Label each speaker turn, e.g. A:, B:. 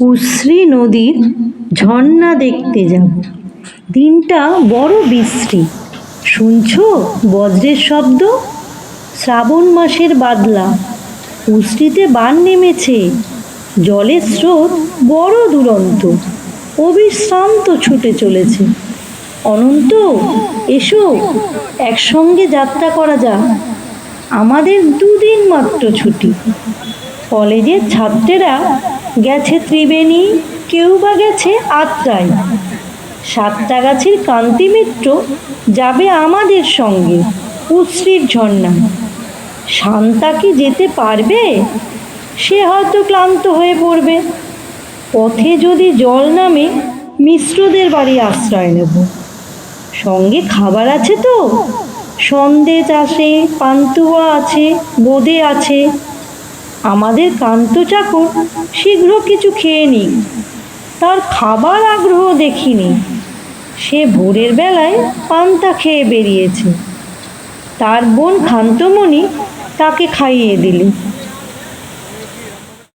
A: উশ্রী নদীর ঝর্ণা দেখতে যাব। দিনটা বড় বিশ্রী। শুনছো বজ্রের শব্দ? শ্রাবণ মাসের বাদলা। উশ্রীতে বান নেমেছে। জলের স্রোত বড় দুরন্ত, অবিশ্রান্ত ছুটে চলেছে। অনন্ত, এসো, একসঙ্গে যাত্রা করা যাক। আমাদের দুদিন মাত্র ছুটি। কলেজের ছাত্রেরা গেছে ত্রিবেণী, কেউ বা গেছে আত্রাই। সাতটাগাছির কান্তি মিত্র যাবে আমাদের সঙ্গে উশ্রীর ঝর্ণায়। শান্তা কি যেতে পারবে? সে হয়তো ক্লান্ত হয়ে পড়বে। পথে যদি জল নামে, মিশ্রদের বাড়ি আশ্রয় নেব। সঙ্গে খাবার আছে তো? সন্দেশ আছে, পান্তুয়া আছে, বোঁদে আছে। আমাদের কান্ত চাকর শীঘ্র কিছু খেয়ে নিক। তার খাবার আগ্রহ দেখিনি। সে ভোরের বেলায় পান্তা খেয়ে বেরিয়েছে। তার বোন খান্তমণি তাকে খাইয়ে দিলে।